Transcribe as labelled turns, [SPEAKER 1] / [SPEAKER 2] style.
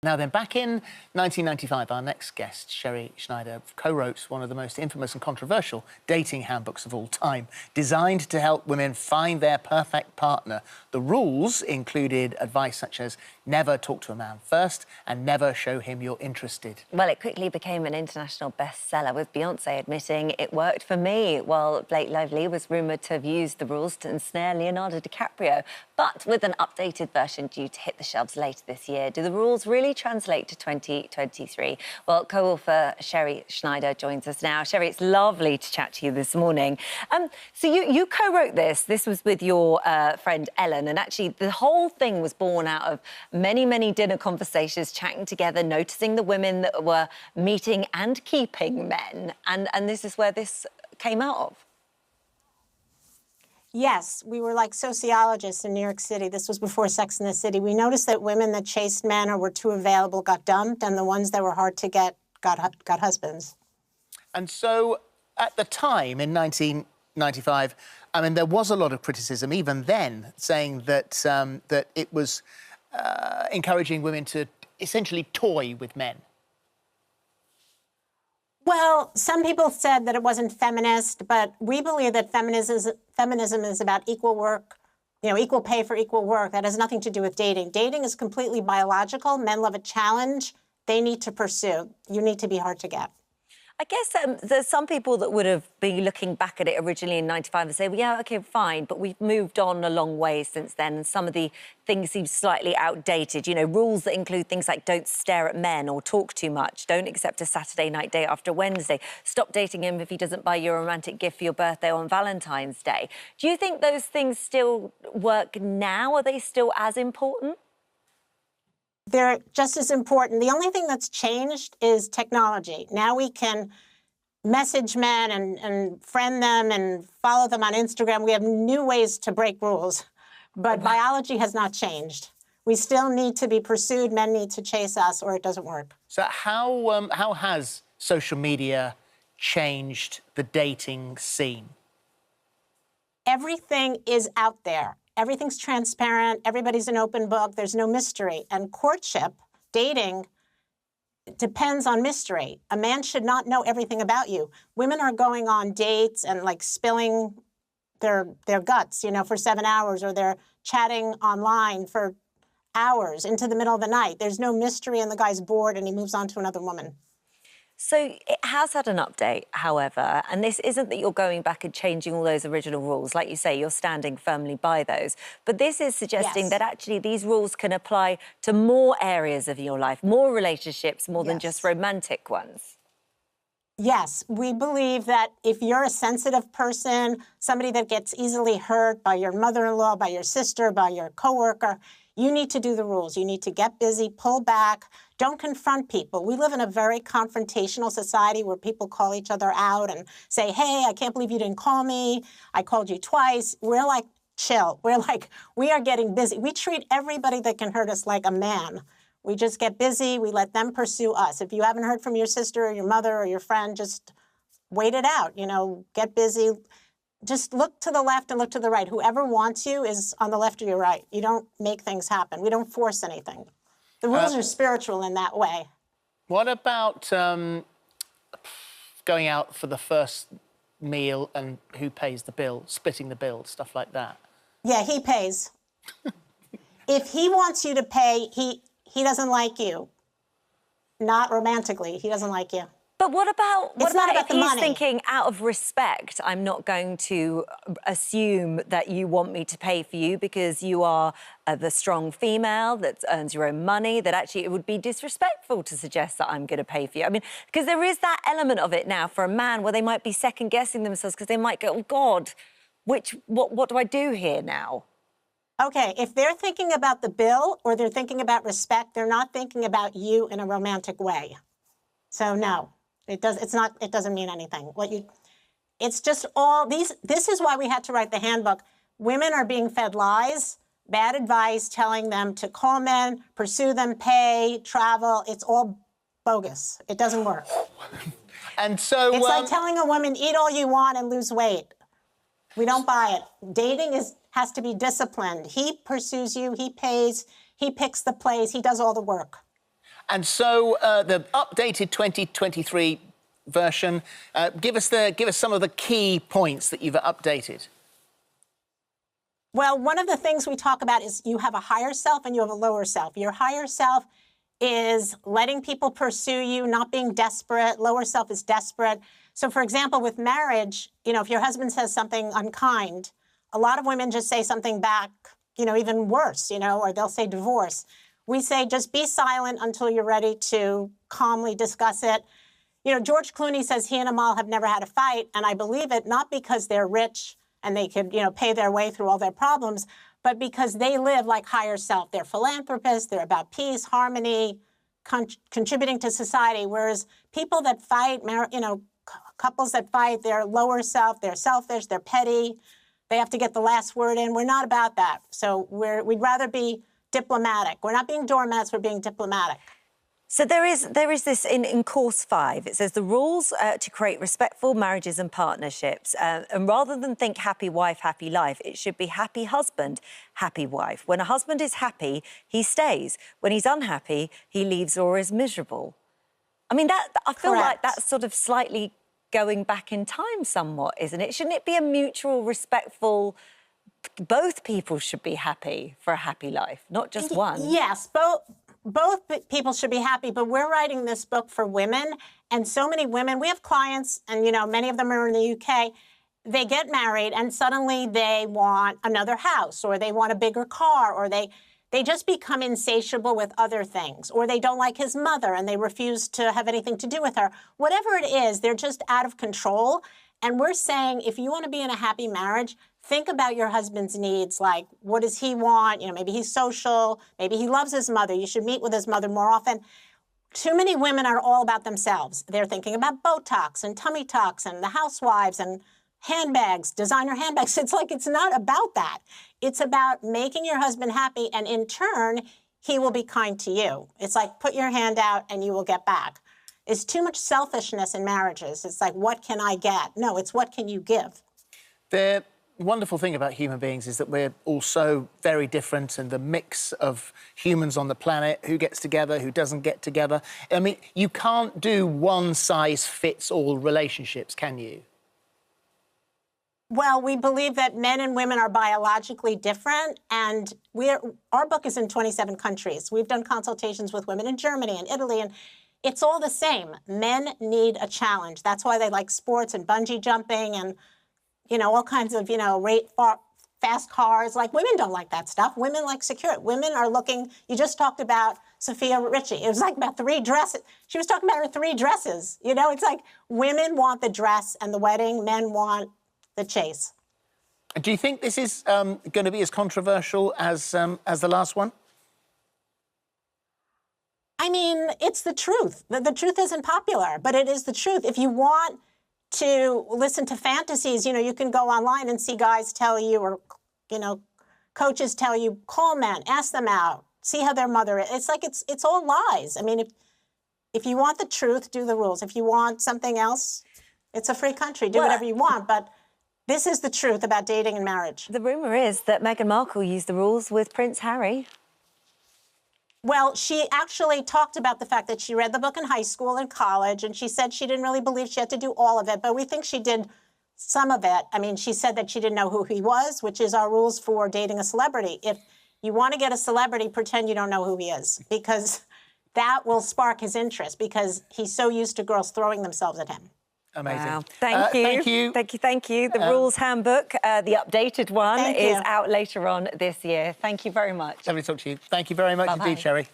[SPEAKER 1] Now then, back in 1995, our next guest, Sherrie Schneider, co-wrote one of the most infamous and controversial dating handbooks of all time, designed to help women find their perfect partner. The rules included advice such as never talk to a man first and never show him you're interested.
[SPEAKER 2] Well, it quickly became an international bestseller, with Beyonce admitting it worked for me, while Blake Lively was rumoured to have used the rules to ensnare Leonardo DiCaprio. But with an updated version due to hit the shelves later this year, do the rules really translate to 2023? Well, co-author Sherrie Schneider joins us now. Sherrie, it's lovely to chat to you this morning. So you co-wrote this. This was with your friend Ellen, and actually the whole thing was born out of many dinner conversations, chatting together, noticing the women that were meeting and keeping men, and this is where this came out of.
[SPEAKER 3] Yes, we were like sociologists in New York City. This was before Sex and the City. We noticed that women that chased men or were too available got dumped, and the ones that were hard to get got husbands.
[SPEAKER 1] And so, at the time, in 1995, I mean, there was a lot of criticism, even then, saying that, that it was encouraging women to essentially toy with men.
[SPEAKER 3] Well, some people said that it wasn't feminist, but we believe that feminism is about equal work, equal pay for equal work. That has nothing to do with dating. Dating is completely biological. Men love a challenge. They need to pursue. You need to be hard to get.
[SPEAKER 2] I guess there's some people that would have been looking back at it originally in 95 and say, well, yeah, OK, fine, but we've moved on a long way since then, and some of the things seem slightly outdated. Rules that include things like don't stare at men or talk too much, don't accept a Saturday night date after Wednesday, stop dating him if he doesn't buy you a romantic gift for your birthday on Valentine's Day. Do you think those things still work now? Are they still as important?
[SPEAKER 3] They're just as important. The only thing that's changed is technology. Now we can message men and friend them and follow them on Instagram. We have new ways to break rules, but biology has not changed. We still need to be pursued. Men need to chase us, or it doesn't work.
[SPEAKER 1] So how has social media changed the dating scene?
[SPEAKER 3] Everything is out there. Everything's transparent. Everybody's an open book. There's no mystery. And courtship, dating, depends on mystery. A man should not know everything about you. Women are going on dates and spilling their guts, for 7 hours, or they're chatting online for hours into the middle of the night. There's no mystery, and the guy's bored and he moves on to another woman.
[SPEAKER 2] So it has had an update, however, and this isn't that you're going back and changing all those original rules. Like you say, you're standing firmly by those. But this is suggesting that actually these rules can apply to more areas of your life, more relationships, more than just romantic ones.
[SPEAKER 3] Yes, we believe that if you're a sensitive person, somebody that gets easily hurt by your mother-in-law, by your sister, by your coworker, you need to do the rules. You need to get busy, pull back, don't confront people. We live in a very confrontational society where people call each other out and say, hey, I can't believe you didn't call me. I called you twice. We're like, chill. We're like, we are getting busy. We treat everybody that can hurt us like a man. We just get busy. We let them pursue us. If you haven't heard from your sister or your mother or your friend, just wait it out, get busy. Just look to the left and look to the right. Whoever wants you is on the left or your right. You don't make things happen. We don't force anything. The rules are spiritual in that way.
[SPEAKER 1] What about going out for the first meal and who pays the bill, splitting the bill, stuff like that?
[SPEAKER 3] Yeah, he pays. If he wants you to pay, he doesn't like you. Not romantically, he doesn't like you.
[SPEAKER 2] But what about if he's
[SPEAKER 3] money.
[SPEAKER 2] thinking, out of respect, I'm not going to assume that you want me to pay for you because you are the strong female that earns your own money, that actually it would be disrespectful to suggest that I'm going to pay for you? I mean, because there is that element of it now for a man where they might be second-guessing themselves because they might go, oh, God, what do I do here now?
[SPEAKER 3] Okay, if they're thinking about the bill or they're thinking about respect, they're not thinking about you in a romantic way. So, no. It doesn't mean anything. It's just all these. This is why we had to write the handbook. Women are being fed lies, bad advice, telling them to call men, pursue them, pay, travel. It's all bogus. It doesn't work.
[SPEAKER 1] And so
[SPEAKER 3] it's like telling a woman, eat all you want and lose weight. We don't buy it. Dating has to be disciplined. He pursues you. He pays. He picks the place. He does all the work.
[SPEAKER 1] And so the updated 2023 version, give us some of the key points that you've updated.
[SPEAKER 3] Well, one of the things we talk about is you have a higher self and you have a lower self. Your higher self is letting people pursue you, not being desperate. Lower self is desperate. So, for example, with marriage, you know, if your husband says something unkind, a lot of women just say something back, you know, even worse, you know, or they'll say divorce. We say just be silent until you're ready to calmly discuss it. You know, George Clooney says he and Amal have never had a fight, and I believe it, not because they're rich and they could, you know, pay their way through all their problems, but because they live like higher self. They're philanthropists, they're about peace, harmony, contributing to society, whereas people that fight, you know, couples that fight, they're lower self, they're selfish, they're petty, they have to get the last word in. We're not about that. So we'd rather be diplomatic. We're not being doormats, we're being diplomatic.
[SPEAKER 2] So there is this in course 5. It says the rules to create respectful marriages and partnerships. And rather than think happy wife, happy life, it should be happy husband, happy wife. When a husband is happy, he stays. When he's unhappy, he leaves or is miserable. I mean, I feel like that's sort of slightly going back in time somewhat, isn't it? Shouldn't it be a mutual, respectful... Both people should be happy for a happy life, not just one.
[SPEAKER 3] Yes, both people should be happy, but we're writing this book for women, and so many women, we have clients, and, you know, many of them are in the UK, they get married, and suddenly they want another house, or they want a bigger car, or they just become insatiable with other things, or they don't like his mother, and they refuse to have anything to do with her. Whatever it is, they're just out of control, and we're saying, if you want to be in a happy marriage, think about your husband's needs, like what does he want? You know, maybe he's social, maybe he loves his mother. You should meet with his mother more often. Too many women are all about themselves. They're thinking about Botox and tummy tucks and the housewives and handbags, designer handbags. It's like it's not about that. It's about making your husband happy, and in turn, he will be kind to you. It's like put your hand out and you will get back. It's too much selfishness in marriages. It's like, what can I get? No, it's what can you give?
[SPEAKER 1] The wonderful thing about human beings is that we're all so very different, and the mix of humans on the planet, who gets together, who doesn't get together. I mean, you can't do one-size-fits-all relationships, can you?
[SPEAKER 3] Well, we believe that men and women are biologically different, and our book is in 27 countries. We've done consultations with women in Germany and Italy, and it's all the same. Men need a challenge. That's why they like sports and bungee jumping and, you know, all kinds of, you know, fast cars. Like, women don't like that stuff. Women like security. Women are looking, you just talked about Sophia Richie. It was like about 3 dresses. She was talking about her 3 dresses. You know, it's like women want the dress and the wedding. Men want the chase.
[SPEAKER 1] Do you think this is going to be as controversial as the last one?
[SPEAKER 3] I mean, it's the truth. The truth isn't popular, but it is the truth. If you want to listen to fantasies, you know, you can go online and see guys tell you, or, you know, coaches tell you, call men, ask them out, see how their mother is. It's like it's all lies. I mean, if you want the truth, do the rules. If you want something else, it's a free country. Do whatever you want, but this is the truth about dating and marriage.
[SPEAKER 2] The rumour is that Meghan Markle used the rules with Prince Harry.
[SPEAKER 3] Well, she actually talked about the fact that she read the book in high school and college, and she said she didn't really believe she had to do all of it, but we think she did some of it. I mean, she said that she didn't know who he was, which is our rules for dating a celebrity. If you want to get a celebrity, pretend you don't know who he is, because that will spark his interest, because he's so used to girls throwing themselves at him.
[SPEAKER 1] Amazing.
[SPEAKER 2] Wow. Thank you.
[SPEAKER 1] Thank you.
[SPEAKER 2] Thank you, thank you. The Rules Handbook, the updated one, is out later on this year. Thank you very much.
[SPEAKER 1] Lovely to talk to you. Thank you very much indeed, Sherrie.